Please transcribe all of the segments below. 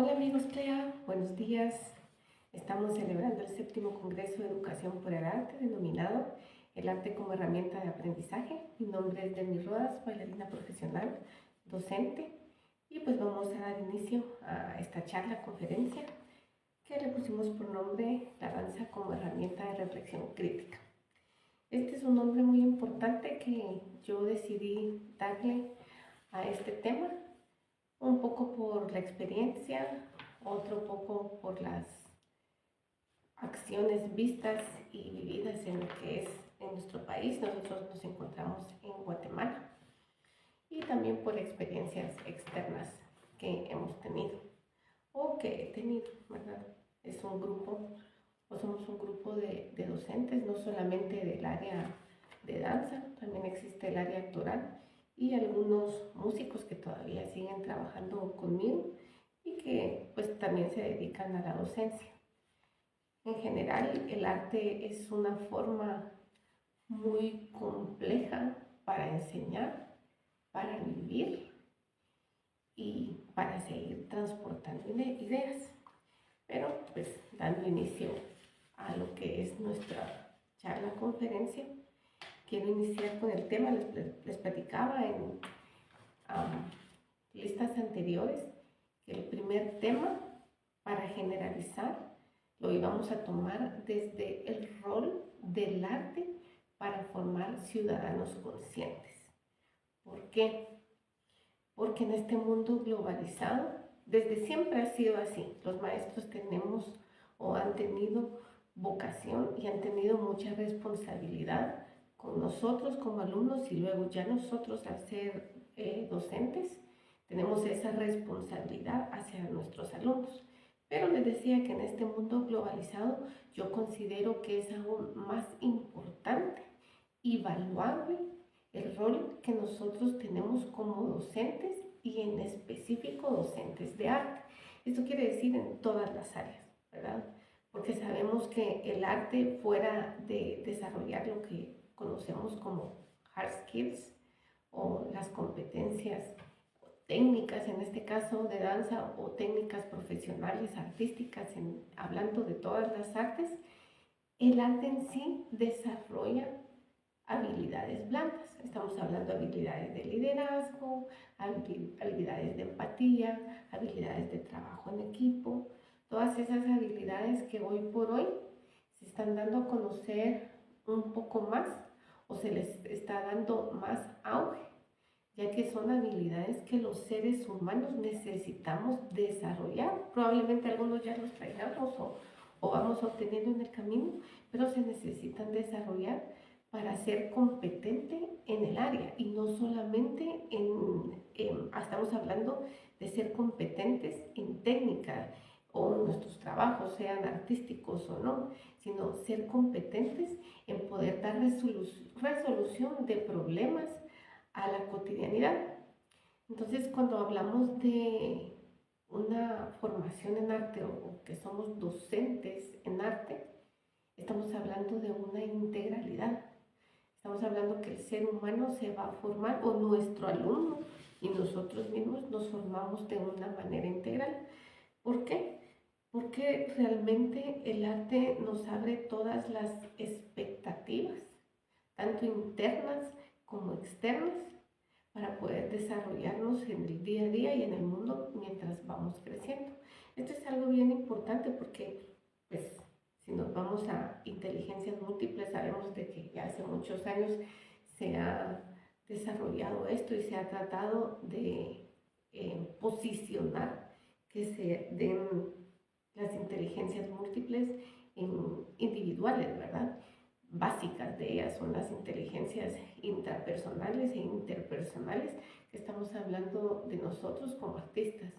Hola amigos CLEA, buenos días. Estamos celebrando el séptimo Congreso de Educación por el Arte, denominado El Arte como Herramienta de Aprendizaje. Mi nombre es Denny Rodas, bailarina profesional, docente, y pues vamos a dar inicio a esta charla, conferencia, que le pusimos por nombre La danza como herramienta de reflexión crítica. Este es un nombre muy importante que yo decidí darle a este tema, un poco por la experiencia, otro poco por las acciones vistas y vividas en lo que es en nuestro país. Nosotros nos encontramos en Guatemala, y también por experiencias externas que hemos tenido o que he tenido, ¿verdad? Es un grupo, o somos un grupo de docentes, no solamente del área de danza, también existe el área actoral y algunos músicos que todavía siguen trabajando conmigo y que pues también se dedican a la docencia. En general, el arte es una forma muy compleja para enseñar, para vivir y para seguir transportando ideas. Pero pues dando inicio a lo que es nuestra charla conferencia, quiero iniciar con el tema. Les platicaba en listas anteriores que el primer tema, para generalizar, lo íbamos a tomar desde el rol del arte para formar ciudadanos conscientes. ¿Por qué? Porque en este mundo globalizado, desde siempre ha sido así. Los maestros tenemos o han tenido vocación y han tenido mucha responsabilidad con nosotros como alumnos, y luego ya nosotros, al ser docentes, tenemos esa responsabilidad hacia nuestros alumnos. Pero les decía que en este mundo globalizado yo considero que es aún más importante y valuable el rol que nosotros tenemos como docentes, y en específico docentes de arte. Esto quiere decir en todas las áreas, ¿verdad? Porque sabemos que el arte, fuera de desarrollar lo que conocemos como hard skills o las competencias técnicas, en este caso de danza, o técnicas profesionales, artísticas, hablando de todas las artes, el arte en sí desarrolla habilidades blandas. Estamos hablando de habilidades de liderazgo, habilidades de empatía, habilidades de trabajo en equipo. Todas esas habilidades que hoy por hoy se están dando a conocer un poco más, o se les está dando más auge, ya que son habilidades que los seres humanos necesitamos desarrollar. Probablemente algunos ya los traigamos o vamos obteniendo en el camino, pero se necesitan desarrollar para ser competente en el área, y no solamente estamos hablando de ser competentes en técnica o en nuestros trabajos, sean artísticos o no, sino ser competentes en poder dar resolución de problemas a la cotidianidad. Entonces, cuando hablamos de una formación en arte, o que somos docentes en arte, estamos hablando de una integralidad. Estamos hablando que el ser humano se va a formar, o nuestro alumno y nosotros mismos nos formamos de una manera integral. ¿Por qué? Porque realmente el arte nos abre todas las expectativas, tanto internas como externas, para poder desarrollarnos en el día a día y en el mundo mientras vamos creciendo. Esto es algo bien importante porque, pues, si nos vamos a inteligencias múltiples, sabemos de que ya hace muchos años se ha desarrollado esto y se ha tratado de posicionar que se den las inteligencias múltiples individuales, ¿verdad? Básicas de ellas son las inteligencias intrapersonales e interpersonales, que estamos hablando de nosotros como artistas.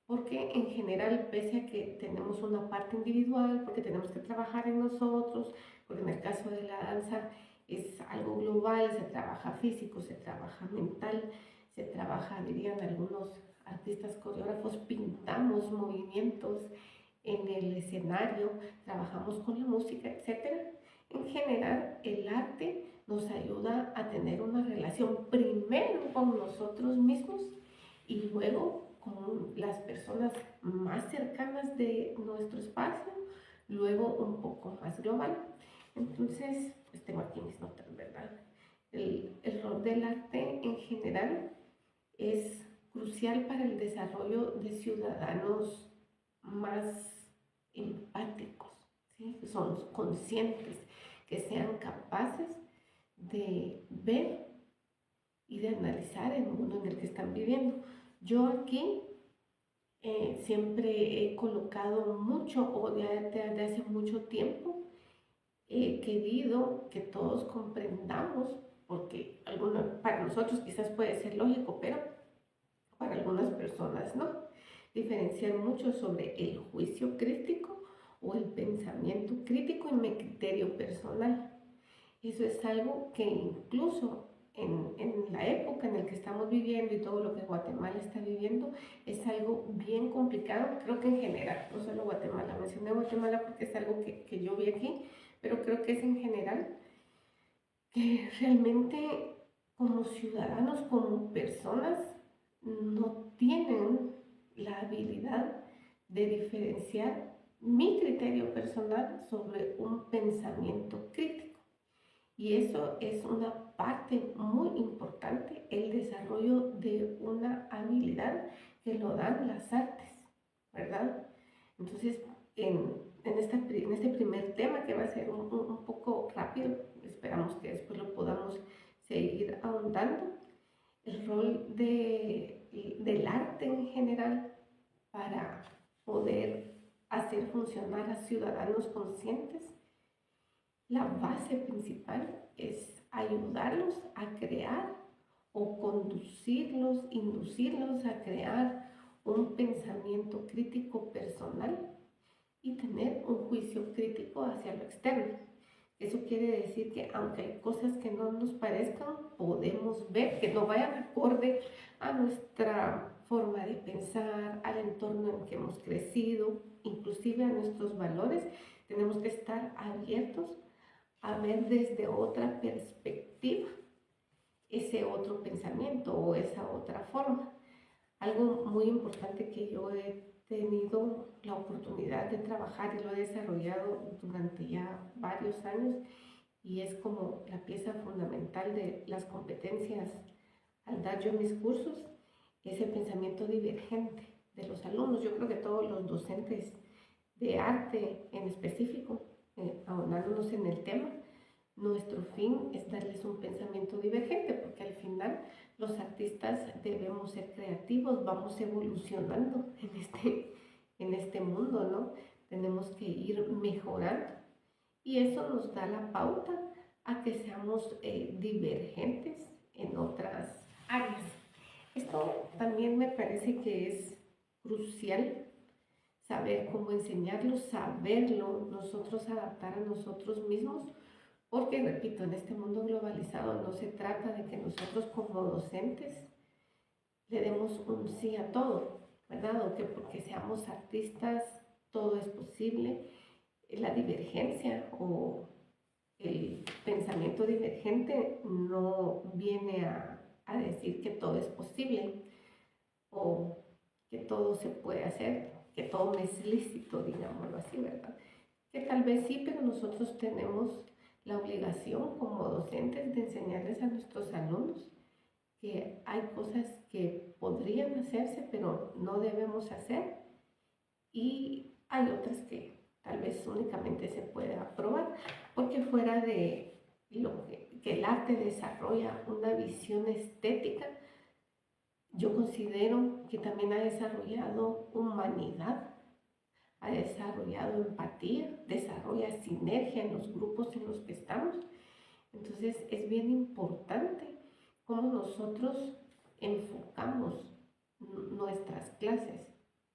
Porque en general, pese a que tenemos una parte individual, porque tenemos que trabajar en nosotros, porque en el caso de la danza es algo global, se trabaja físico, se trabaja mental, se trabaja, dirían algunos artistas coreógrafos, pintamos movimientos en el escenario, trabajamos con la música, etc. En general, el arte nos ayuda a tener una relación primero con nosotros mismos y luego con las personas más cercanas de nuestro espacio, luego un poco más global. Entonces, pues tengo aquí mis notas, ¿verdad? El rol del arte en general es crucial para el desarrollo de ciudadanos más empáticos, ¿sí? Que son conscientes, que sean capaces de ver y de analizar el mundo en el que están viviendo. Yo aquí siempre he colocado mucho, o de hace mucho tiempo, he querido que todos comprendamos, porque para nosotros quizás puede ser lógico, pero para algunas personas no, diferenciar mucho sobre el juicio crítico o el pensamiento crítico en mi criterio personal. Eso es algo que incluso en la época en la que estamos viviendo y todo lo que Guatemala está viviendo es algo bien complicado, creo que en general, no solo Guatemala, mencioné Guatemala porque es algo que yo vi aquí, pero creo que es en general, que realmente como ciudadanos, como personas, no tienen la habilidad de diferenciar mi criterio personal sobre un pensamiento crítico. Y eso es una parte muy importante, el desarrollo de una habilidad que lo dan las artes, ¿verdad? Entonces, en este primer tema, que va a ser un poco rápido, esperamos que después lo podamos seguir ahondando, el rol del arte en general para poder hacer funcionar a ciudadanos conscientes. La base principal es ayudarlos a crear o conducirlos, inducirlos a crear un pensamiento crítico personal y tener un juicio crítico hacia lo externo. Eso quiere decir que aunque hay cosas que no nos parezcan, podemos ver que no vayan acorde a nuestra forma de pensar, al entorno en que hemos crecido, inclusive a nuestros valores. Tenemos que estar abiertos a ver desde otra perspectiva ese otro pensamiento o esa otra forma. Algo muy importante que yo he tenido la oportunidad de trabajar y lo he desarrollado durante ya varios años, y es como la pieza fundamental de las competencias al dar yo mis cursos, es el pensamiento divergente de los alumnos. Yo creo que todos los docentes de arte en específico, ahondándonos en el tema, nuestro fin es darles un pensamiento divergente, porque al final los artistas debemos ser creativos, vamos evolucionando en este mundo, ¿no? Tenemos que ir mejorando y eso nos da la pauta a que seamos divergentes en otras áreas. Esto también me parece que es crucial, saber cómo enseñarlo, saberlo, nosotros adaptar a nosotros mismos, porque, repito, en este mundo globalizado no se trata de que nosotros como docentes le demos un sí a todo, ¿verdad? O que porque seamos artistas todo es posible. La divergencia o el pensamiento divergente no viene a decir que todo es posible o que todo se puede hacer, que todo es lícito, digámoslo así, ¿verdad? Que tal vez sí, pero nosotros tenemos la obligación como docentes de enseñarles a nuestros alumnos que hay cosas que podrían hacerse, pero no debemos hacer, y hay otras que tal vez únicamente se pueda probar, porque fuera de lo que el arte desarrolla una visión estética, yo considero que también ha desarrollado humanidad, ha desarrollado empatía, desarrolla sinergia en los grupos en los que estamos. Entonces es bien importante cómo nosotros enfocamos nuestras clases,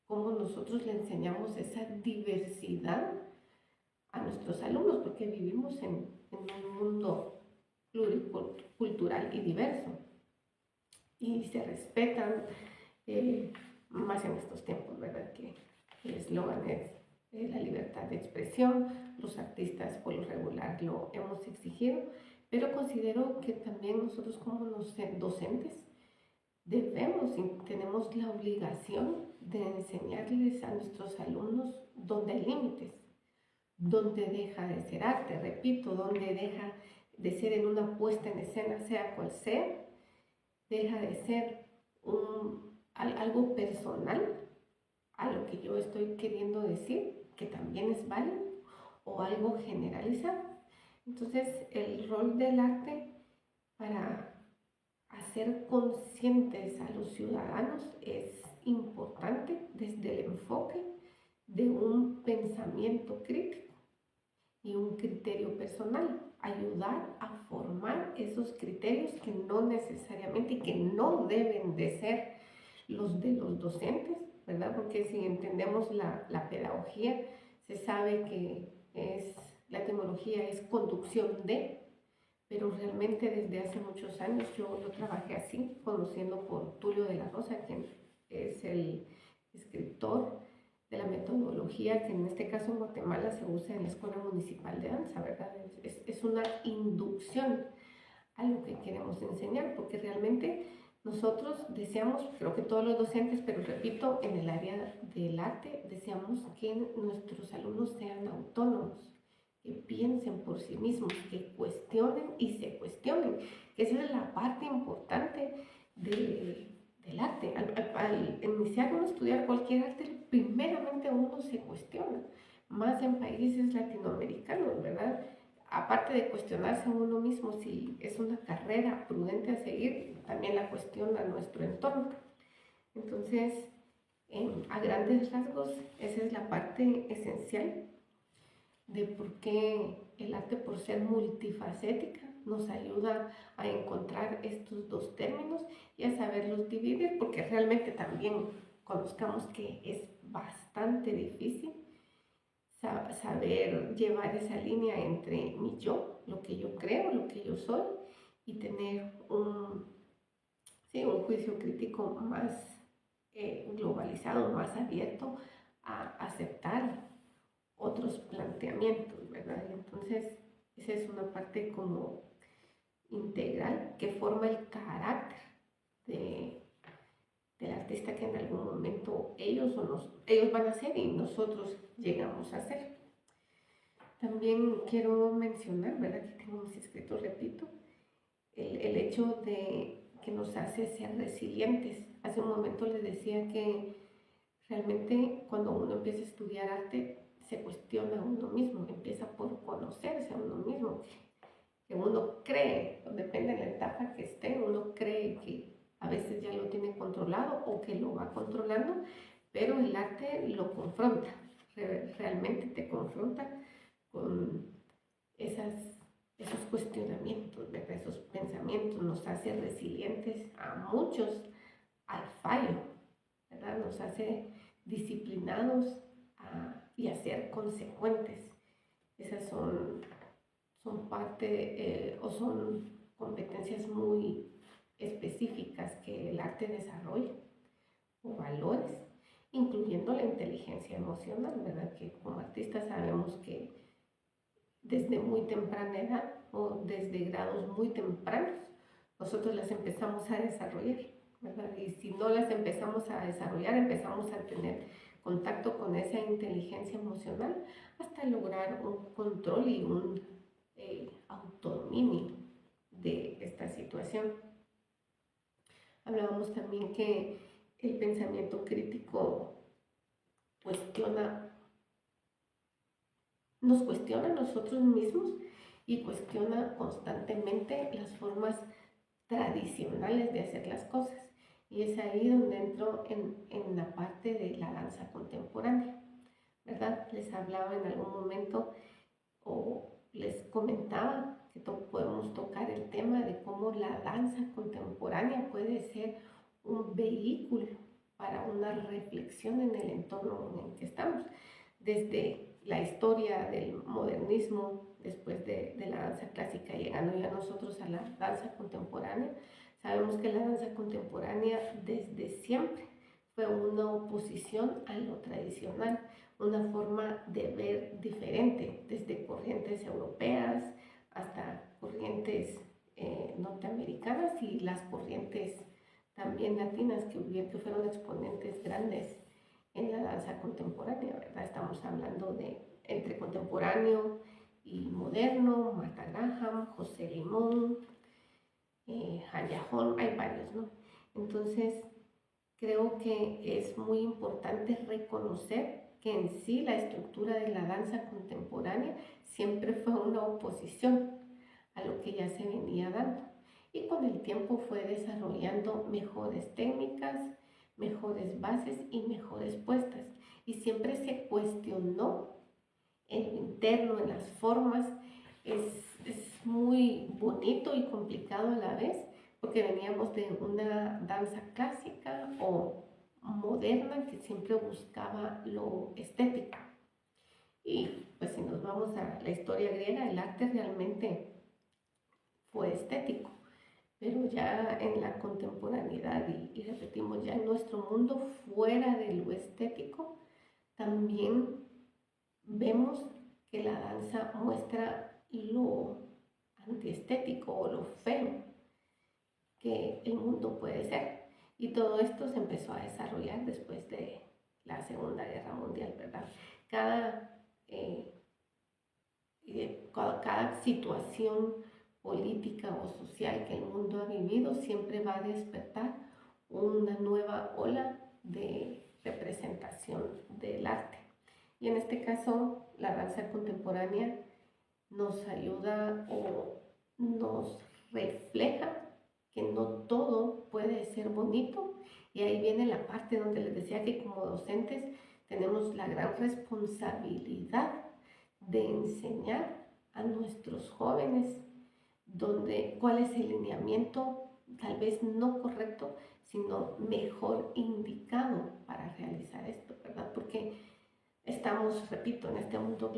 cómo nosotros le enseñamos esa diversidad a nuestros alumnos, porque vivimos en un mundo pluricultural y diverso, y se respetan más en estos tiempos, ¿verdad? Que el eslogan es la libertad de expresión. Los artistas por lo regular lo hemos exigido, pero considero que también nosotros como docentes tenemos tenemos la obligación de enseñarles a nuestros alumnos dónde hay límites, dónde deja de ser arte, repito, dónde deja de ser en una puesta en escena, sea cual sea, deja de ser algo personal a lo que yo estoy queriendo decir, que también es válido, o algo generalizado. Entonces, el rol del arte para hacer conscientes a los ciudadanos es importante desde el enfoque de un pensamiento crítico y un criterio personal, ayudar a formar esos criterios que no necesariamente y que no deben de ser los de los docentes, ¿verdad? Porque si entendemos la pedagogía, se sabe que la etimología es conducción de, pero realmente desde hace muchos años yo lo trabajé así, conociendo por Tulio de la Rosa, quien es el escritor de la metodología que en este caso en Guatemala se usa en la Escuela Municipal de Danza, ¿verdad? Es una inducción a lo que queremos enseñar, porque realmente nosotros deseamos, creo que todos los docentes, pero repito, en el área del arte, deseamos que nuestros alumnos sean autónomos, que piensen por sí mismos, que cuestionen y se cuestionen, que esa es la parte importante del arte. Al iniciar uno a estudiar cualquier arte, primeramente uno se cuestiona, más en países latinoamericanos, ¿verdad? Aparte de cuestionarse a uno mismo si es una carrera prudente a seguir, también la cuestiona nuestro entorno. Entonces, a grandes rasgos, esa es la parte esencial de por qué el arte, por ser multifacética, nos ayuda a encontrar estos dos términos y a saberlos dividir, porque realmente también conozcamos que es bastante difícil saber llevar esa línea entre mi yo, lo que yo creo, lo que yo soy, y tener un juicio crítico más globalizado, más abierto a aceptar otros planteamientos, ¿verdad? Y entonces, esa es una parte como integral que forma el carácter del artista que en algún momento ellos van a ser y nosotros llegamos a ser. También quiero mencionar, ¿verdad? Que tengo mis escritos, repito, el hecho de que nos hace ser resilientes. Hace un momento les decía que realmente cuando uno empieza a estudiar arte, se cuestiona a uno mismo, empieza por conocerse a uno mismo, que uno cree, depende de la etapa que esté, uno cree que a veces ya lo tiene controlado o que lo va controlando, pero el arte lo confronta, realmente te confronta con esos cuestionamientos, ¿verdad? Esos pensamientos, nos hace resilientes a muchos al fallo, ¿verdad? Nos hace disciplinados y a ser consecuentes. Esas son parte o son competencias muy específicas que el arte desarrolla, o valores, incluyendo la inteligencia emocional, ¿verdad? Que como artistas sabemos que desde muy temprana edad o desde grados muy tempranos, nosotros las empezamos a desarrollar, ¿verdad? Y si no las empezamos a desarrollar, empezamos a tener contacto con esa inteligencia emocional hasta lograr un control y un autodominio de esta situación. Hablábamos también que el pensamiento crítico nos cuestiona a nosotros mismos y cuestiona constantemente las formas tradicionales de hacer las cosas. Y es ahí donde entro en la parte de la danza contemporánea, ¿verdad? Les hablaba en algún momento o les comentaba que podemos tocar el tema de cómo la danza contemporánea puede ser un vehículo para una reflexión en el entorno en el que estamos. Desde la historia del modernismo, después de la danza clásica, llegando ya nosotros a la danza contemporánea, sabemos que la danza contemporánea desde siempre fue una oposición a lo tradicional, una forma de ver diferente, desde corrientes europeas hasta corrientes norteamericanas y las corrientes también latinas que fueron exponentes grandes en la danza contemporánea, ¿verdad? Estamos hablando de entre contemporáneo y moderno, Martha Graham, José Limón, Hanya Holm, hay varios, ¿no? Entonces, creo que es muy importante reconocer que en sí la estructura de la danza contemporánea siempre fue una oposición a lo que ya se venía dando. Y con el tiempo fue desarrollando mejores técnicas, mejores bases y mejores puestas. Y siempre se cuestionó en lo interno, en las formas. Es muy bonito y complicado a la vez, porque veníamos de una danza clásica o moderna que siempre buscaba lo estético. Y pues si nos vamos a la historia griega, el arte realmente fue estético, pero ya en la contemporaneidad y repetimos, ya en nuestro mundo fuera de lo estético, también vemos que la danza muestra lo antiestético o lo feo que el mundo puede ser. Y todo esto se empezó a desarrollar después de la Segunda Guerra Mundial, ¿verdad? Cada situación política o social que el mundo ha vivido siempre va a despertar una nueva ola de representación del arte. Y en este caso, la danza contemporánea nos ayuda o nos refleja que no todo puede ser bonito. Y ahí viene la parte donde les decía que como docentes tenemos la gran responsabilidad de enseñar a nuestros jóvenes cuál es el lineamiento, tal vez no correcto, sino mejor indicado para realizar esto, ¿verdad? Porque estamos, repito, en este mundo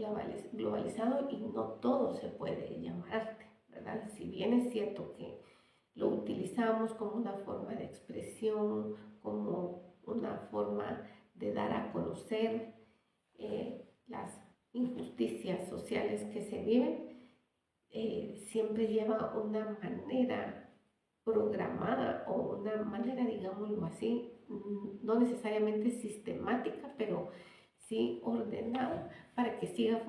globalizado y no todo se puede llamar arte, ¿verdad? Si bien es cierto que lo utilizamos como una forma de expresión, como una forma de dar a conocer las injusticias sociales que se viven, siempre lleva una manera programada o una manera, digámoslo así, no necesariamente sistemática, pero sí ordenada para que siga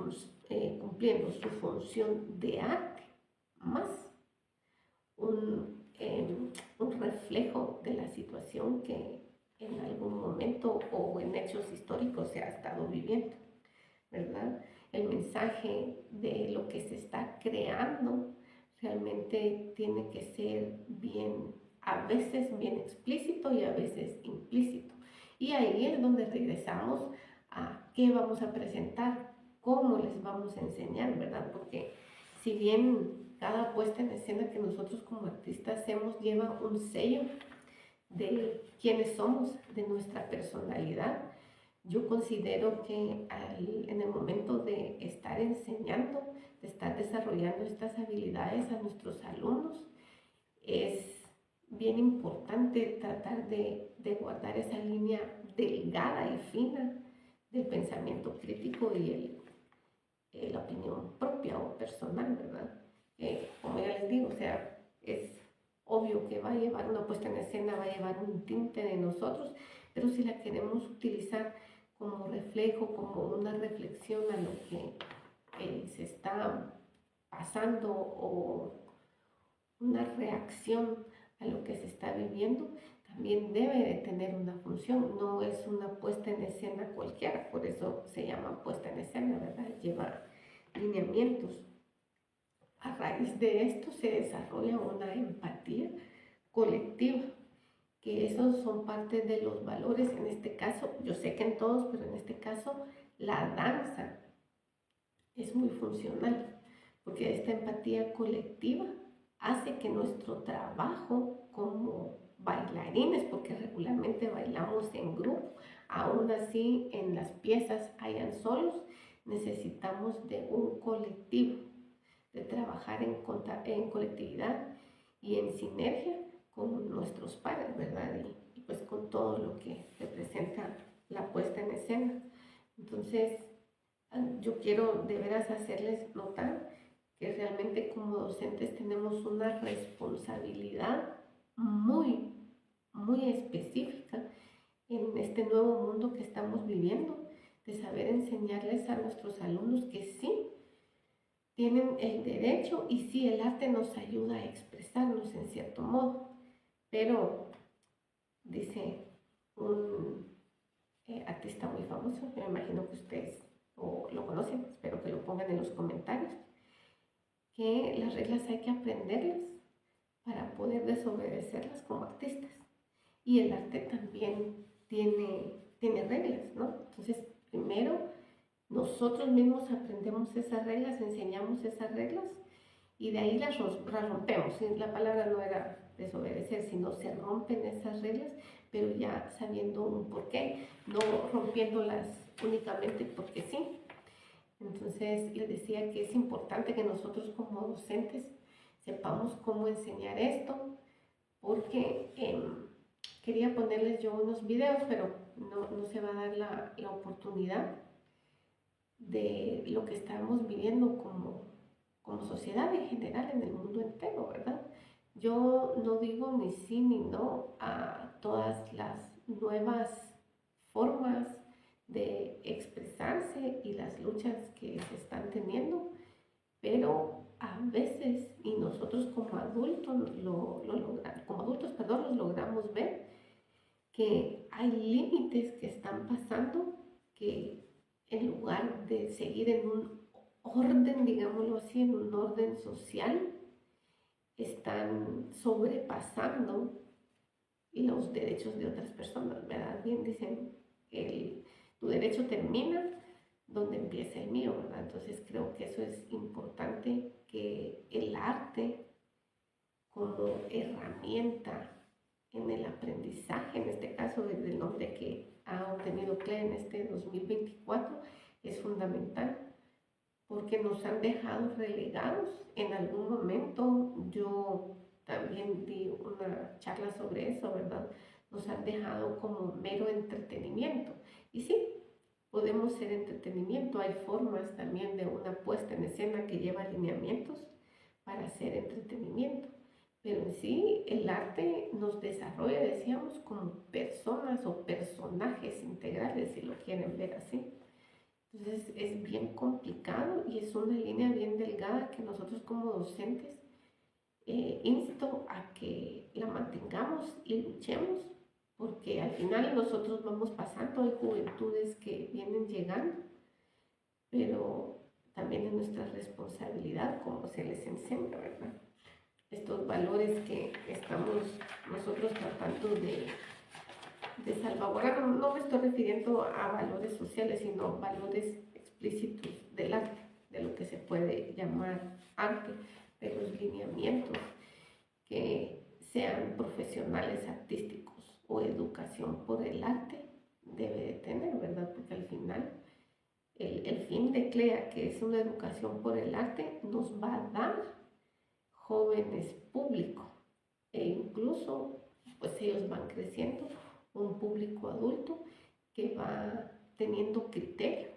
cumpliendo su función de arte, más un reflejo de la situación que en algún momento o en hechos históricos se ha estado viviendo, ¿verdad? El mensaje de lo que se está creando realmente tiene que ser a veces bien explícito y a veces implícito. Y ahí es donde regresamos a qué vamos a presentar, cómo les vamos a enseñar, ¿verdad? Porque si bien cada puesta en escena que nosotros como artistas hacemos lleva un sello de quiénes somos, de nuestra personalidad, yo considero que en el momento de estar enseñando, de estar desarrollando estas habilidades a nuestros alumnos, es bien importante tratar de guardar esa línea delgada y fina del pensamiento crítico y la opinión propia o personal, ¿verdad? Como ya les digo, o sea, es obvio que va a llevar una puesta en escena, va a llevar un tinte de nosotros, pero si la queremos utilizar como reflejo, como una reflexión a lo que se está pasando o una reacción a lo que se está viviendo, también debe de tener una función, no es una puesta en escena cualquiera, por eso se llama puesta en escena, ¿verdad? Lleva lineamientos. A raíz de esto se desarrolla una empatía colectiva, que esos son parte de los valores, en este caso, yo sé que en todos, pero en este caso, la danza es muy funcional, porque esta empatía colectiva hace que nuestro trabajo como bailarines, porque regularmente bailamos en grupo, aún así en las piezas hayan solos, necesitamos de un colectivo, de trabajar en colectividad y en sinergia con nuestros pares, ¿verdad? Y pues con todo lo que representa la puesta en escena. Entonces, yo quiero de veras hacerles notar que realmente como docentes tenemos una responsabilidad muy, muy específica en este nuevo mundo que estamos viviendo, de saber enseñarles a nuestros alumnos que sí tienen el derecho y sí el arte nos ayuda a expresarnos en cierto modo, pero dice un artista muy famoso, me imagino que ustedes o lo conocen, espero que lo pongan en los comentarios, que las reglas hay que aprenderlas para poder desobedecerlas como artistas. Y el arte también tiene reglas, ¿no? Entonces, primero nosotros mismos aprendemos esas reglas, enseñamos esas reglas y de ahí las rompemos. La palabra no era desobedecer, sino se rompen esas reglas, pero ya sabiendo un porqué, no rompiéndolas únicamente porque sí. Entonces les decía que es importante que nosotros como docentes sepamos cómo enseñar esto, porque quería ponerles yo unos videos, pero no se va a dar la oportunidad de lo que estamos viviendo como sociedad en general en el mundo entero, ¿verdad? Yo no digo ni sí ni no a todas las nuevas formas de expresarse y las luchas que se están teniendo, pero a veces, y nosotros como adultos como adultos, perdón, los logramos ver que hay límites que están pasando que en lugar de seguir en un orden, digámoslo así, en un orden social, están sobrepasando los derechos de otras personas, ¿verdad? Bien dicen, tu derecho termina donde empieza el mío, ¿verdad? Entonces creo que eso es importante, que el arte como herramienta en el aprendizaje, en este caso desde el nombre que ha obtenido CLE en este 2024, es fundamental porque nos han dejado relegados. En algún momento yo también di una charla sobre eso, ¿verdad? Nos han dejado como mero entretenimiento. Y sí, podemos ser entretenimiento. Hay formas también de una puesta en escena que lleva lineamientos para hacer entretenimiento. Pero en sí, el arte nos desarrolla, decíamos, como personas o personajes integrales, si lo quieren ver así. Entonces es bien complicado y es una línea bien delgada que nosotros como docentes insto a que la mantengamos y luchemos, porque al final nosotros vamos pasando, hay juventudes que vienen llegando, pero también es nuestra responsabilidad como se les enseña, ¿verdad? Estos valores que estamos nosotros tratando de salvaguardar. No me estoy refiriendo a valores sociales, sino valores explícitos del arte, de lo que se puede llamar arte, de los lineamientos que sean profesionales artísticos o educación por el arte debe de tener, ¿verdad? Porque al final el fin de CLEA, que es una educación por el arte, nos va a dar jóvenes público e incluso pues ellos van creciendo un público adulto que va teniendo criterio,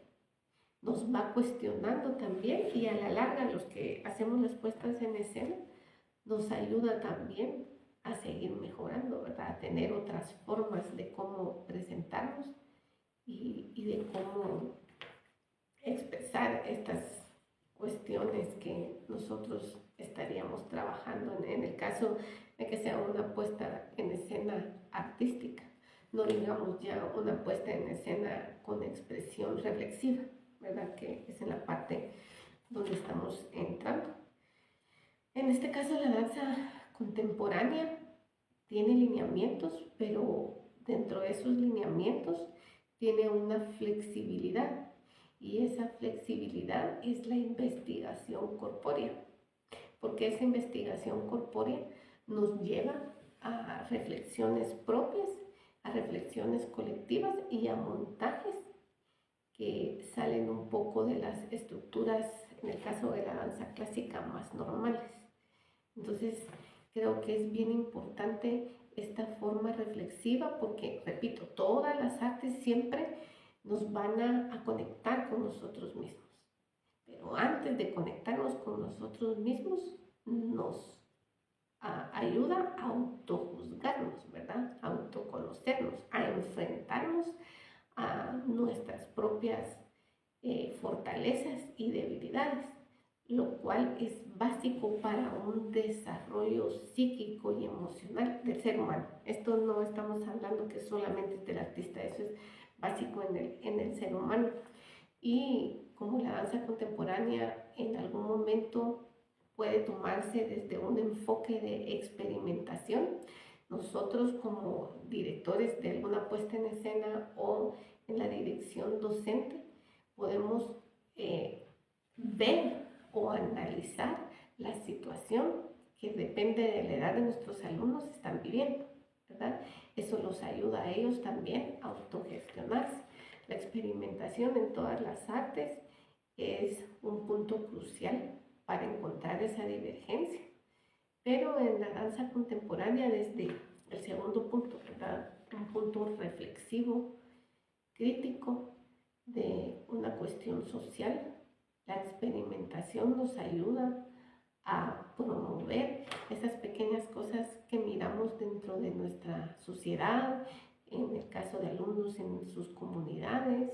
nos va cuestionando también y a la larga los que hacemos las puestas en escena nos ayuda también a seguir mejorando, ¿verdad? A tener otras formas de cómo presentarnos y de cómo expresar estas cuestiones que nosotros estaríamos trabajando en el caso de que sea una puesta en escena artística, no digamos ya una puesta en escena con expresión reflexiva, ¿verdad? Que es en la parte donde estamos entrando. En este caso la danza contemporánea tiene lineamientos, pero dentro de esos lineamientos tiene una flexibilidad y esa flexibilidad es la investigación corpórea, porque esa investigación corpórea nos lleva a reflexiones propias, a reflexiones colectivas y a montajes que salen un poco de las estructuras, en el caso de la danza clásica, más normales. Entonces, creo que es bien importante esta forma reflexiva porque, repito, todas las artes siempre nos van a conectar con nosotros mismos. Pero antes de conectarnos con nosotros mismos, nos ayuda a autojuzgarnos, ¿verdad? A autoconocernos, a enfrentarnos a nuestras propias fortalezas y debilidades, lo cual es básico para un desarrollo psíquico y emocional del ser humano. Esto no estamos hablando que solamente es del artista, eso es básico en el ser humano. Y como la danza contemporánea en algún momento puede tomarse desde un enfoque de experimentación, nosotros como directores de alguna puesta en escena o en la dirección docente podemos ver o analizar la situación que depende de la edad de nuestros alumnos están viviendo, ¿verdad? Eso los ayuda a ellos también a autogestionarse. La experimentación en todas las artes es un punto crucial para encontrar esa divergencia, pero en la danza contemporánea desde el segundo punto, ¿verdad? Un punto reflexivo, crítico de una cuestión social. La experimentación nos ayuda a promover esas pequeñas cosas que miramos dentro de nuestra sociedad, en el caso de alumnos en sus comunidades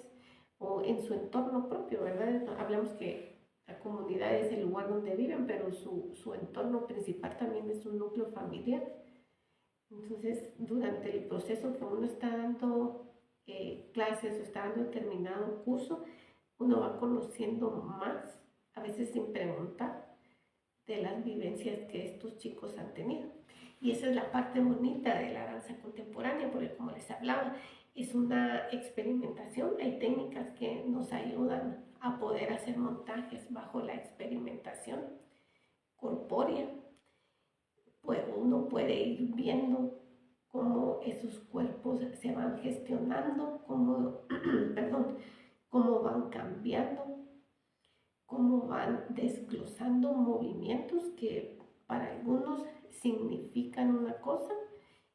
o en su entorno propio, ¿verdad? Hablamos que la comunidad es el lugar donde viven, pero su entorno principal también es un núcleo familiar. Entonces, durante el proceso que uno está dando clases o está dando determinado curso, uno va conociendo más, a veces sin preguntar, de las vivencias que estos chicos han tenido. Y esa es la parte bonita de la danza contemporánea, porque como les hablaba, es una experimentación. Hay técnicas que nos ayudan a poder hacer montajes bajo la experimentación corpórea. Pues uno puede ir viendo cómo esos cuerpos se van gestionando, cómo, perdón, cómo van cambiando, cómo van desglosando movimientos que para algunos significan una cosa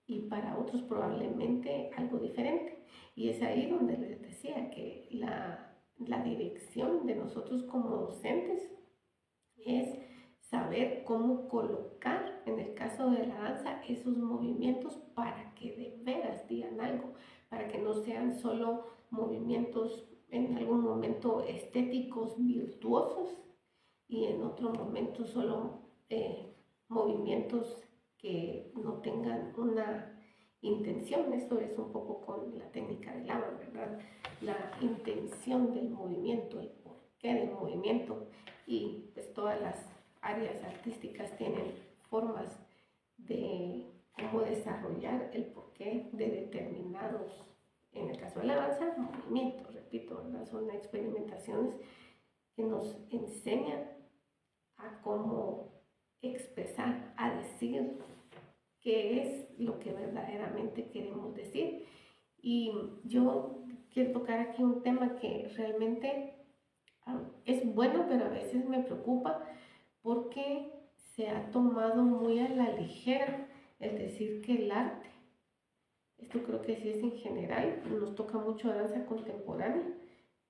y para otros probablemente algo diferente. Y es ahí donde les decía que la dirección de nosotros como docentes es saber cómo colocar, en el caso de la danza, esos movimientos para que de veras digan algo, para que no sean solo movimientos en algún momento estéticos, virtuosos, y en otro momento solo movimientos que no tengan una intención. Esto es un poco con la técnica del lava, ¿verdad? La intención del movimiento, el porqué del movimiento, y pues todas las áreas artísticas tienen formas de cómo desarrollar el porqué de determinados, en el caso de la danza, movimientos, repito, ¿verdad? Son experimentaciones que nos enseñan a cómo expresar, a decir qué es lo que verdaderamente queremos decir. Y yo quiero tocar aquí un tema que realmente es bueno, pero a veces me preocupa porque se ha tomado muy a la ligera el decir que el arte, esto creo que sí es en general, nos toca mucho danza contemporánea,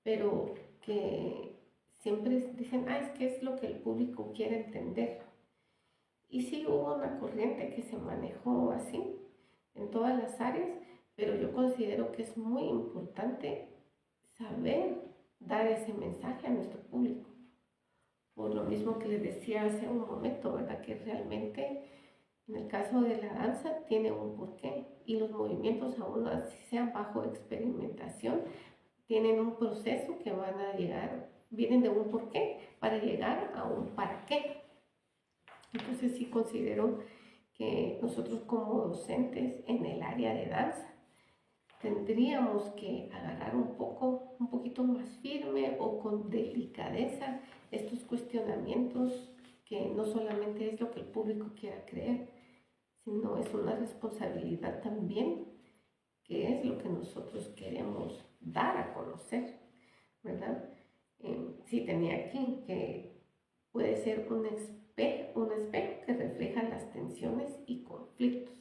pero que siempre dicen, es que es lo que el público quiere entender. Y sí hubo una corriente que se manejó así en todas las áreas, pero yo considero que es muy importante saber dar ese mensaje a nuestro público. Por lo mismo que les decía hace un momento, ¿verdad? Que realmente en el caso de la danza tiene un porqué y los movimientos, aún así sean bajo experimentación, tienen un proceso que van a llegar, vienen de un porqué para llegar a un para qué. Entonces sí considero que nosotros como docentes en el área de danza tendríamos que agarrar un poquito más firme o con delicadeza estos cuestionamientos, que no solamente es lo que el público quiera creer, sino es una responsabilidad también, que es lo que nosotros queremos dar a conocer, ¿verdad? Sí, tenía aquí que puede ser un espejo que refleja las tensiones y conflictos.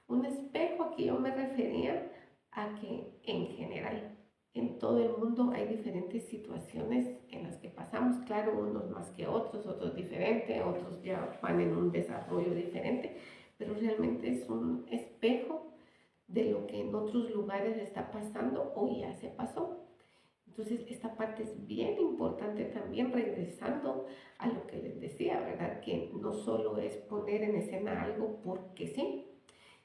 Un espejo, aquí yo me refería a que en general en todo el mundo hay diferentes situaciones en las que pasamos, claro, unos más que otros diferentes, otros ya van en un desarrollo diferente, pero realmente es un espejo de lo que en otros lugares está pasando o ya se pasó. Entonces, esta parte es bien importante también, regresando a lo que les decía, ¿verdad? Que no solo es poner en escena algo porque sí,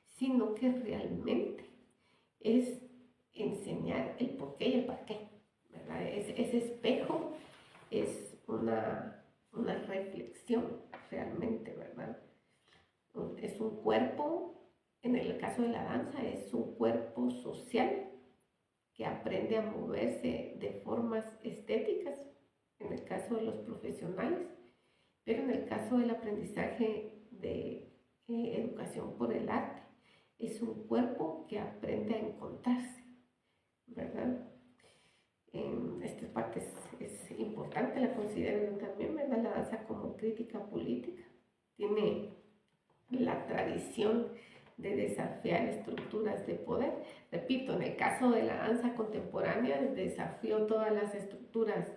sino que realmente es enseñar el por qué y el para qué, ¿verdad? Ese espejo es una reflexión realmente, ¿verdad? Es un cuerpo, en el caso de la danza, es un cuerpo social que aprende a moverse de formas estéticas, en el caso de los profesionales, pero en el caso del aprendizaje de educación por el arte, es un cuerpo que aprende a encontrarse, ¿verdad? Esta parte es importante, la considero yo también, ¿verdad? La danza como crítica política tiene la tradición de desafiar estructuras de poder. Repito, en el caso de la danza contemporánea, desafió todas las estructuras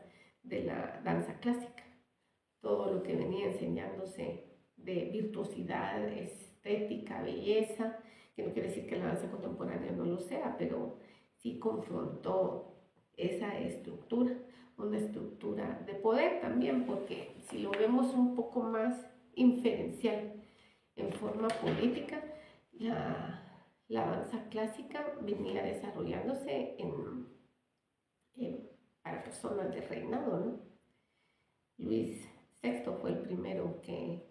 de la danza clásica, todo lo que venía enseñándose de virtuosidad, estética, belleza, que no quiere decir que la danza contemporánea no lo sea, pero sí confrontó esa estructura, una estructura de poder también, porque si lo vemos un poco más inferencial en forma política, la danza clásica venía desarrollándose para personas de reinado, ¿no? Luis VI fue el primero que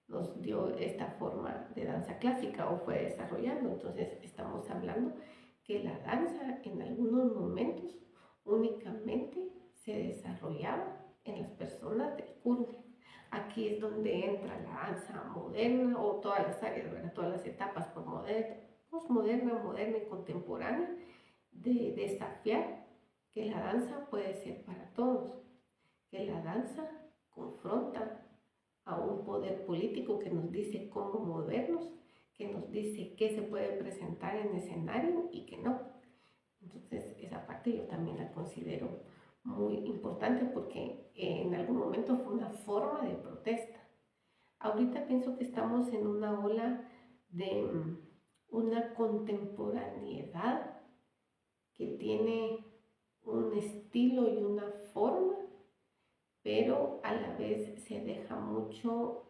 nos dio esta forma de danza clásica o fue desarrollando. Entonces estamos hablando que la danza en algunos momentos únicamente se desarrollaba en las personas del curve. Aquí es donde entra la danza moderna o todas las áreas, ¿verdad? Todas las etapas posmoderna, moderna y contemporánea, de desafiar que la danza puede ser para todos, que la danza confronta a un poder político que nos dice cómo movernos, que nos dice qué se puede presentar en escenario y qué no. Entonces, esa parte yo también la considero muy importante porque en algún momento fue una forma de protesta. Ahorita pienso que estamos en una ola de una contemporaneidad que tiene un estilo y una forma, pero a la vez se deja mucho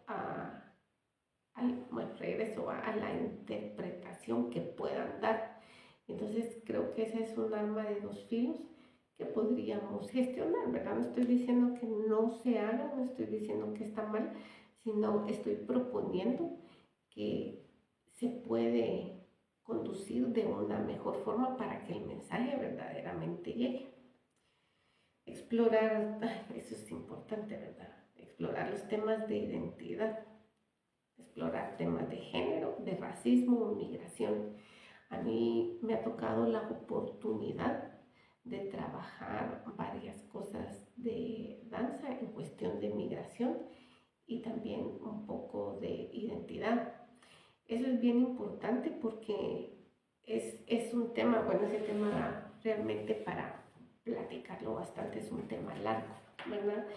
regreso a la interpretación que puedan dar. Entonces creo que ese es un arma de dos filos que podríamos gestionar, ¿verdad? No estoy diciendo que no se haga, no estoy diciendo que está mal, sino estoy proponiendo que se puede conducir de una mejor forma para que el mensaje verdaderamente llegue. Explorar, eso es importante, ¿verdad? Explorar los temas de identidad, explorar temas de género, de racismo, migración. A mí me ha tocado la oportunidad de trabajar varias cosas de danza en cuestión de migración y también un poco de identidad. Eso es bien importante porque es un tema, bueno, ese tema realmente para platicarlo bastante es un tema largo, ¿verdad?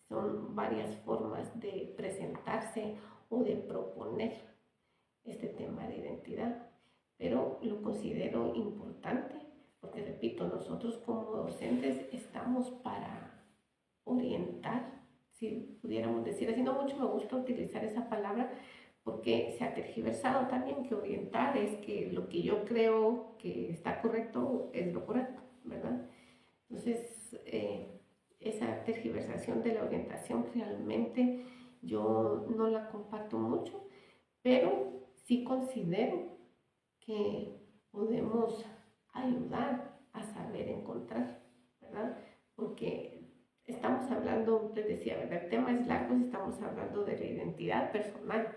Son varias formas de presentarse o de proponer este tema de identidad, pero lo considero importante porque, repito, nosotros como docentes estamos para orientar, si pudiéramos decir así. No mucho me gusta utilizar esa palabra porque se ha tergiversado también que orientar es que lo que yo creo que está correcto es lo correcto, ¿verdad? Entonces, esa tergiversación de la orientación realmente yo no la comparto mucho, pero sí considero que podemos ayudar a saber encontrar, ¿verdad? Porque estamos hablando, les decía, ¿verdad? El tema es largo, estamos hablando de la identidad personal,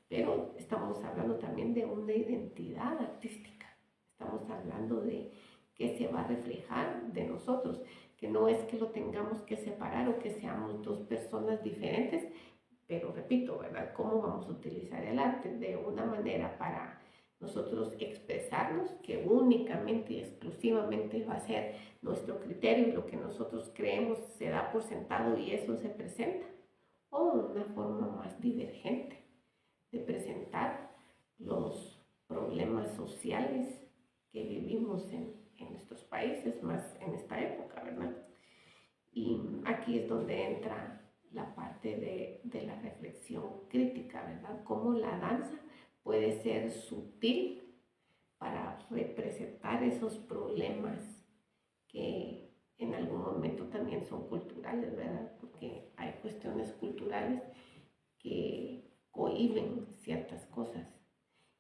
pero estamos hablando también de una identidad artística. Estamos hablando de qué se va a reflejar de nosotros, que no es que lo tengamos que separar o que seamos dos personas diferentes, pero repito, ¿verdad? ¿Cómo vamos a utilizar el arte? De una manera para nosotros expresarnos, que únicamente y exclusivamente va a ser nuestro criterio y lo que nosotros creemos se da por sentado y eso se presenta, o una forma más divergente de presentar los problemas sociales que vivimos en nuestros países, más en esta época, ¿verdad? Y aquí es donde entra la parte de la reflexión crítica, ¿verdad? Cómo la danza puede ser sutil para representar esos problemas que en algún momento también son culturales, ¿verdad? Porque hay cuestiones culturales que cohíben ciertas cosas.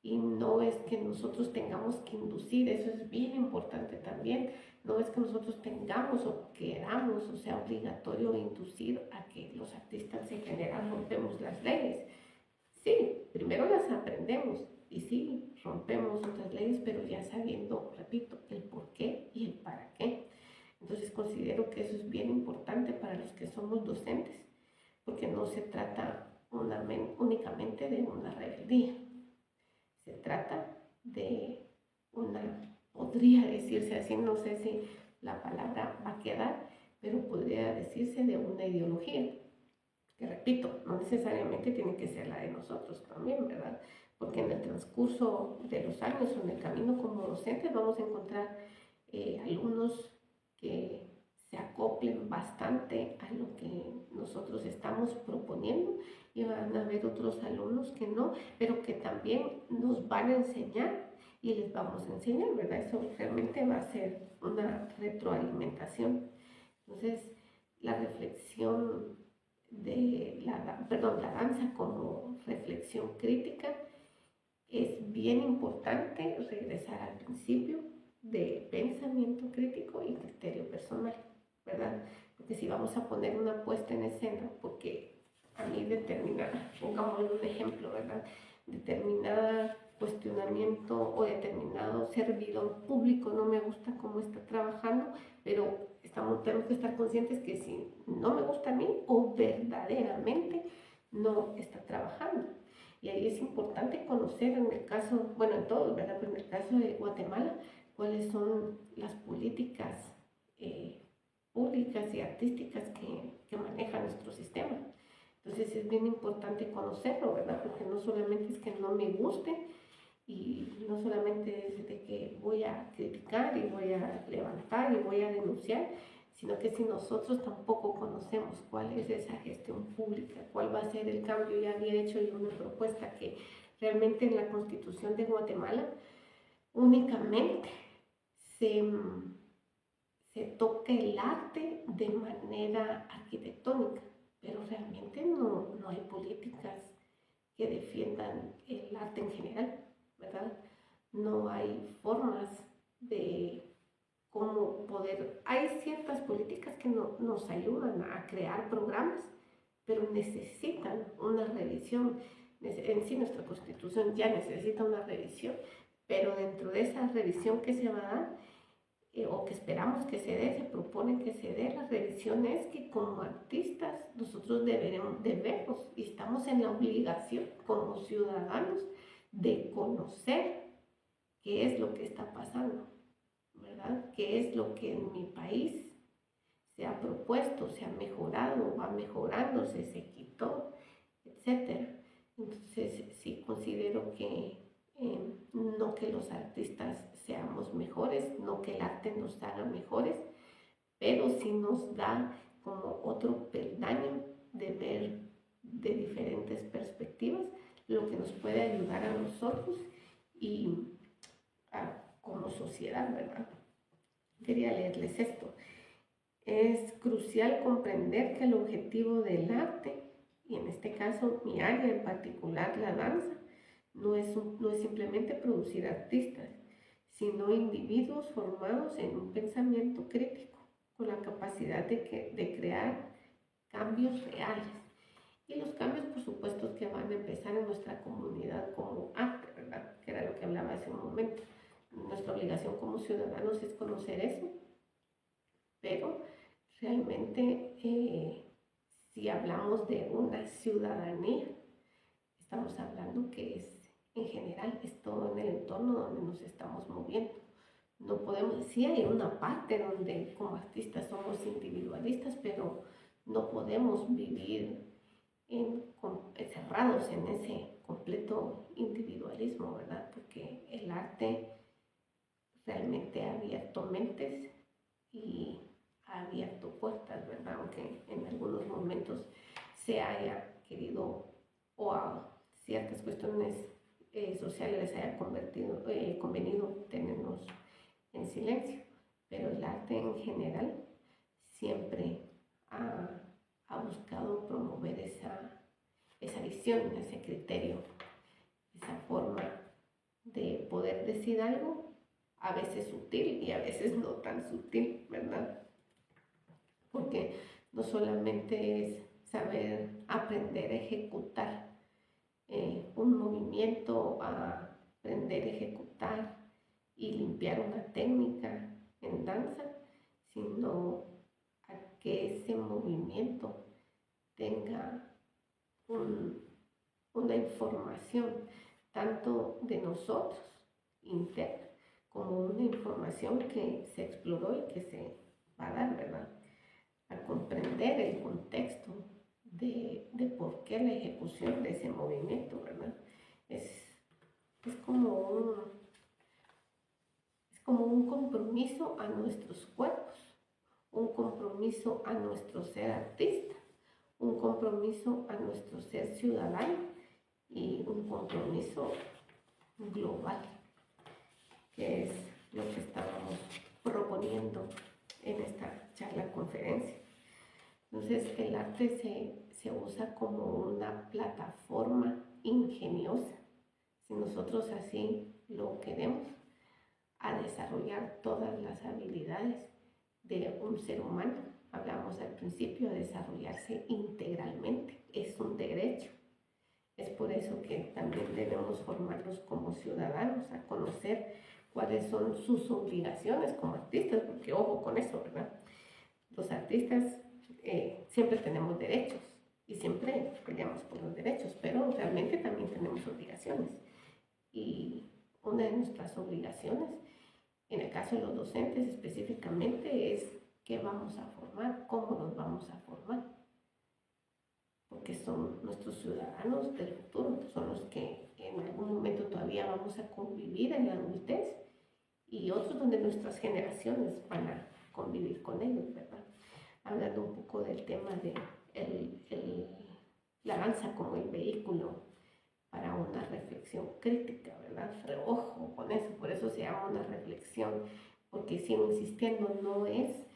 Y no es que nosotros tengamos que inducir, eso es bien importante también, no es que nosotros tengamos o queramos o sea obligatorio inducir a que los artistas en general rompemos las leyes. Sí, primero las aprendemos y sí, rompemos otras leyes, pero ya sabiendo, repito, el por qué y el para qué. Entonces considero que eso es bien importante para los que somos docentes, porque no se trata únicamente de una rebeldía. Se trata de una, podría decirse así, no sé si la palabra va a quedar, pero podría decirse de una ideología, que repito, no necesariamente tiene que ser la de nosotros también, ¿verdad? Porque en el transcurso de los años o en el camino como docentes vamos a encontrar alumnos que se acoplen bastante a lo que nosotros estamos proponiendo y van a haber otros alumnos que no, pero que también nos van a enseñar y les vamos a enseñar, ¿verdad? Eso realmente va a ser una retroalimentación. Entonces, la reflexión la danza como reflexión crítica es bien importante regresar al principio de pensamiento crítico y criterio personal, ¿verdad? Porque si vamos a poner una puesta en escena, porque a mí determinada, pongamos un ejemplo, ¿verdad? Determinada cuestionamiento o determinado servidor público no me gusta cómo está trabajando, pero tenemos que estar conscientes que si no me gusta a mí o verdaderamente no está trabajando. Y ahí es importante conocer en el caso, bueno, en todos, ¿verdad? Pero en el caso de Guatemala, cuáles son las políticas públicas y artísticas que maneja nuestro sistema. Entonces es bien importante conocerlo, ¿verdad? Porque no solamente es que no me guste y no solamente es de que voy a criticar y voy a levantar y voy a denunciar, sino que si nosotros tampoco conocemos cuál es esa gestión pública, cuál va a ser el cambio, ya había hecho yo una propuesta que realmente en la Constitución de Guatemala únicamente se, se toca el arte de manera arquitectónica, pero realmente no hay políticas que defiendan el arte en general, ¿verdad? No hay formas de cómo poder... Hay ciertas políticas que nos ayudan a crear programas, pero necesitan una revisión. En sí nuestra Constitución ya necesita una revisión, pero dentro de esa revisión que se va a dar, o que esperamos que se dé, se propone que se dé, la revisión es que como artistas nosotros debemos y estamos en la obligación como ciudadanos de conocer qué es lo que está pasando, ¿verdad? ¿Qué es lo que en mi país se ha propuesto, se ha mejorado, va mejorándose, se quitó, etcétera? Entonces sí considero que no que los artistas seamos mejores, no que el arte nos haga mejores, pero sí nos da como otro peldaño de ver de diferentes perspectivas lo que nos puede ayudar a nosotros y como sociedad, ¿verdad? Quería leerles esto. Es crucial comprender que el objetivo del arte, y en este caso mi área en particular, la danza, no es simplemente producir artistas, sino individuos formados en un pensamiento crítico, con la capacidad de crear cambios reales. Y los cambios, por supuesto, que van a empezar en nuestra comunidad como arte, ¿verdad? Que era lo que hablaba hace un momento. Nuestra obligación como ciudadanos es conocer eso, pero realmente si hablamos de una ciudadanía, estamos hablando que es en general es todo en el entorno donde nos estamos moviendo. No podemos, sí hay una parte donde como artistas somos individualistas, pero no podemos vivir encerrados en ese completo individualismo, ¿verdad? Porque el arte realmente ha abierto mentes y ha abierto puertas, ¿verdad? Aunque en algunos momentos se haya querido o a ciertas cuestiones sociales les haya convenido tenernos en silencio, pero el arte en general siempre ha buscado promover esa visión, ese criterio, esa forma de poder decir algo, a veces sutil y a veces no tan sutil, ¿verdad? Porque no solamente es saber aprender a ejecutar un movimiento, a aprender a ejecutar y limpiar una técnica en danza, sino a que ese movimiento tenga una información tanto de nosotros interna como una información que se exploró y que se va a dar, ¿verdad? A comprender el contexto de por qué la ejecución de ese movimiento, ¿verdad? Es, es como un compromiso a nuestros cuerpos, un compromiso a nuestro ser artista, un compromiso a nuestro ser ciudadano y un compromiso global, que es lo que estábamos proponiendo en esta charla conferencia. Entonces el arte se usa como una plataforma ingeniosa, si nosotros así lo queremos, a desarrollar todas las habilidades de un ser humano. Hablamos al principio de desarrollarse integralmente, es un derecho. Es por eso que también debemos formarlos como ciudadanos, a conocer cuáles son sus obligaciones como artistas, porque ojo con eso, ¿verdad? Los artistas siempre tenemos derechos y siempre peleamos por los derechos, pero realmente también tenemos obligaciones. Y una de nuestras obligaciones, en el caso de los docentes específicamente, es qué vamos a formar, cómo nos vamos a formar, porque son nuestros ciudadanos del futuro, son los que en algún momento todavía vamos a convivir en la adultez y otros donde nuestras generaciones van a convivir con ellos, ¿verdad? Hablando un poco del tema de la danza como el vehículo para una reflexión crítica, ¿verdad? Ojo con eso, por eso se llama una reflexión, porque sigo insistiendo, no es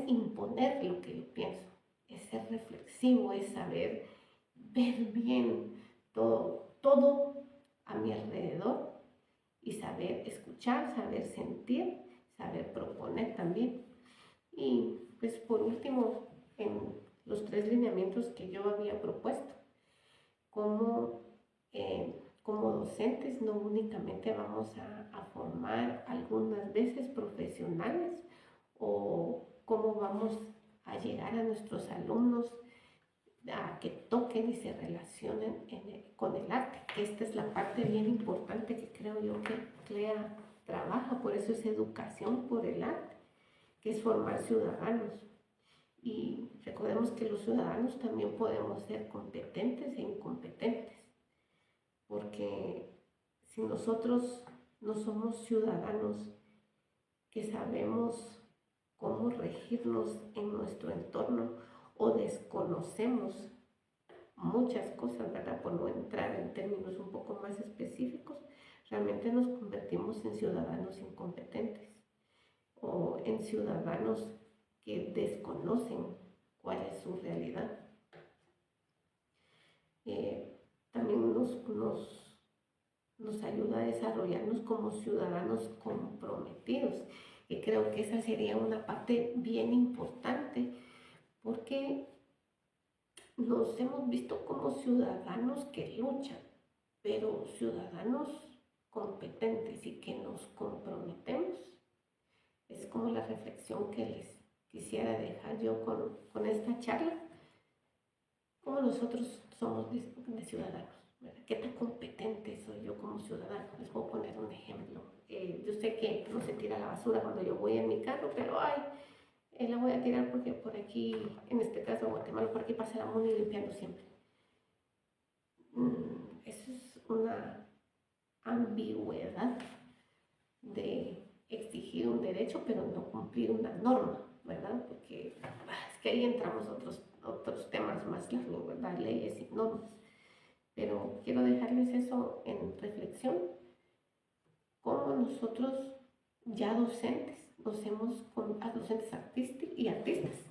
imponer lo que yo pienso, es ser reflexivo, es saber ver bien todo a mi alrededor y saber escuchar, saber sentir, saber proponer también. Y pues por último, en los 3 lineamientos que yo había propuesto, como docentes no únicamente vamos a formar algunas veces profesionales o cómo vamos a llegar a nuestros alumnos a que toquen y se relacionen con el arte, que esta es la parte bien importante que creo yo que CLEA trabaja, por eso es educación por el arte, que es formar ciudadanos. Y recordemos que los ciudadanos también podemos ser competentes e incompetentes, porque si nosotros no somos ciudadanos que sabemos cómo regirnos en nuestro entorno o desconocemos muchas cosas, ¿verdad? Por no entrar en términos un poco más específicos, realmente nos convertimos en ciudadanos incompetentes o en ciudadanos que desconocen cuál es su realidad. También nos ayuda a desarrollarnos como ciudadanos comprometidos, y creo que esa sería una parte bien importante, porque nos hemos visto como ciudadanos que luchan, pero ciudadanos competentes y que nos comprometemos. Es como la reflexión que les quisiera dejar yo con esta charla, como nosotros somos de ciudadanos. ¿verdad? ¿Qué tan competente soy yo como ciudadano? Les voy a poner un ejemplo. Yo sé que no se tira la basura cuando yo voy en mi carro, pero ay, la voy a tirar porque por aquí, en este caso Guatemala, por aquí pasa la MUNI limpiando siempre. Eso es una ambigüedad de exigir un derecho, pero no cumplir una norma, ¿verdad? Porque es que ahí entramos otros temas más largos, ¿verdad? Leyes y normas. Pero quiero dejarles eso en reflexión, cómo nosotros, ya docentes, docentes artísticos y artistas,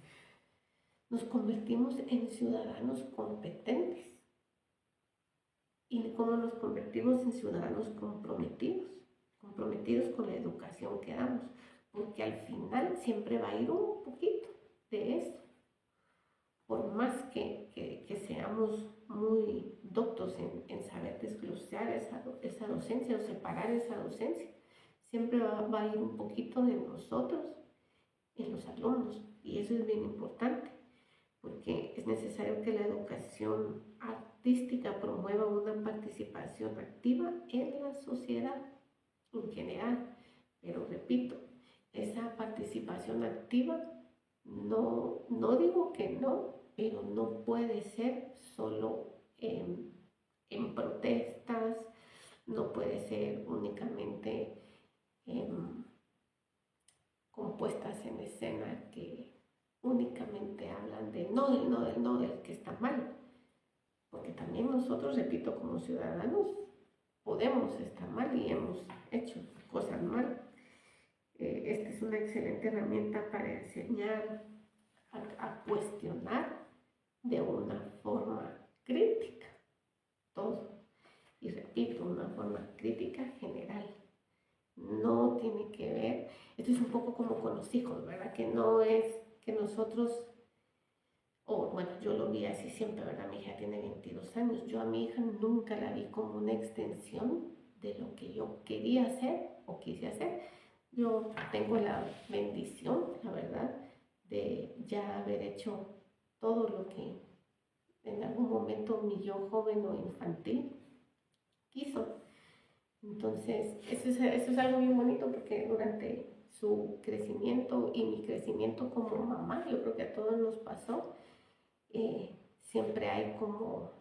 nos convertimos en ciudadanos competentes y cómo nos convertimos en ciudadanos comprometidos con la educación que damos, porque al final siempre va a ir un poquito de eso. Por más que seamos muy doctos en saber desglosar esa docencia o separar esa docencia, siempre va a ir un poquito de nosotros en los alumnos. Y eso es bien importante, porque es necesario que la educación artística promueva una participación activa en la sociedad en general. Pero repito, esa participación activa no digo que no, pero no puede ser solo en protestas, no puede ser únicamente con puestas en escena que únicamente hablan de no, del que está mal. Porque también nosotros, repito, como ciudadanos, podemos estar mal y hemos hecho cosas mal. Esta es una excelente herramienta para enseñar a cuestionar de una forma crítica todo. Y repito, una forma crítica general. No tiene que ver, esto es un poco como con los hijos, ¿verdad? Que no es que nosotros, bueno, yo lo vi así siempre, ¿verdad? Mi hija tiene 22 años. Yo a mi hija nunca la vi como una extensión de lo que yo quería hacer o quise hacer. Yo tengo la bendición, la verdad, de ya haber hecho todo lo que en algún momento mi yo joven o infantil quiso. Entonces, eso es algo bien bonito porque durante su crecimiento y mi crecimiento como mamá, yo creo que a todos nos pasó, siempre hay como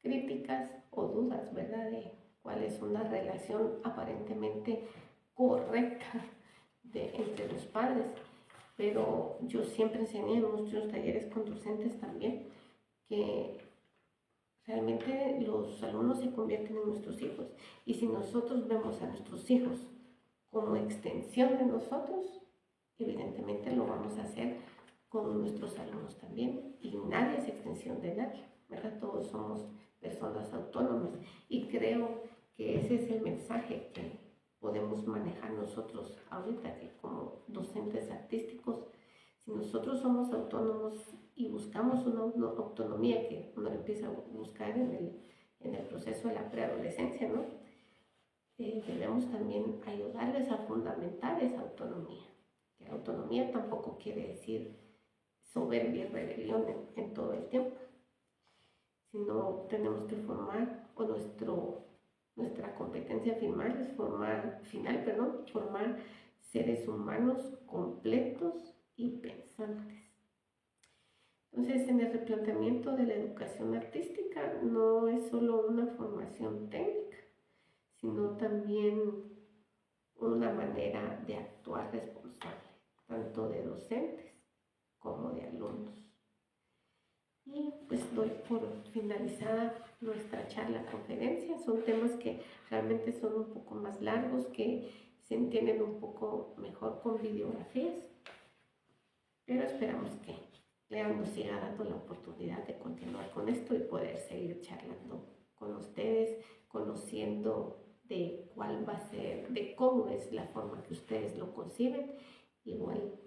críticas o dudas, ¿verdad? De cuál es una relación aparentemente correcta entre los padres. Pero yo siempre enseñé en nuestros talleres con docentes también que realmente los alumnos se convierten en nuestros hijos. Y si nosotros vemos a nuestros hijos como extensión de nosotros, evidentemente lo vamos a hacer con nuestros alumnos también. Y nadie es extensión de nadie, ¿verdad? Todos somos personas autónomas. Y creo que ese es el mensaje que podemos manejar nosotros ahorita, que como docentes artísticos, si nosotros somos autónomos y buscamos una autonomía que uno empieza a buscar en el proceso de la preadolescencia, ¿no? Debemos también ayudarles a fundamentar esa autonomía. Que autonomía tampoco quiere decir soberbia y rebelión en todo el tiempo, sino tenemos que formar, o nuestra competencia final es formar seres humanos completos y pensantes. Entonces, en el replanteamiento de la educación artística no es solo una formación técnica, sino también una manera de actuar responsable, tanto de docentes como de alumnos. Y pues doy por finalizada nuestra charla conferencia. Son temas que realmente son un poco más largos, que se entienden un poco mejor con videografías, pero esperamos que Leo nos siga dando la oportunidad de continuar con esto y poder seguir charlando con ustedes, conociendo de cuál va a ser, de cómo es la forma que ustedes lo conciben. Igual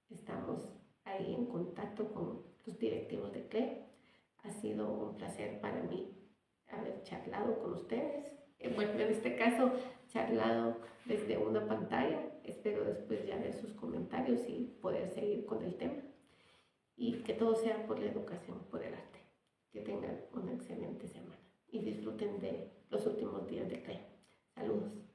estamos ahí en contacto con los directivos de CLE. Ha sido un placer para mí haber charlado con ustedes. Bueno, en este caso, charlado desde una pantalla. Espero después ya ver sus comentarios y poder seguir con el tema. Y que todo sea por la educación, por el arte. Que tengan una excelente semana. y disfruten de los últimos días del año. Saludos.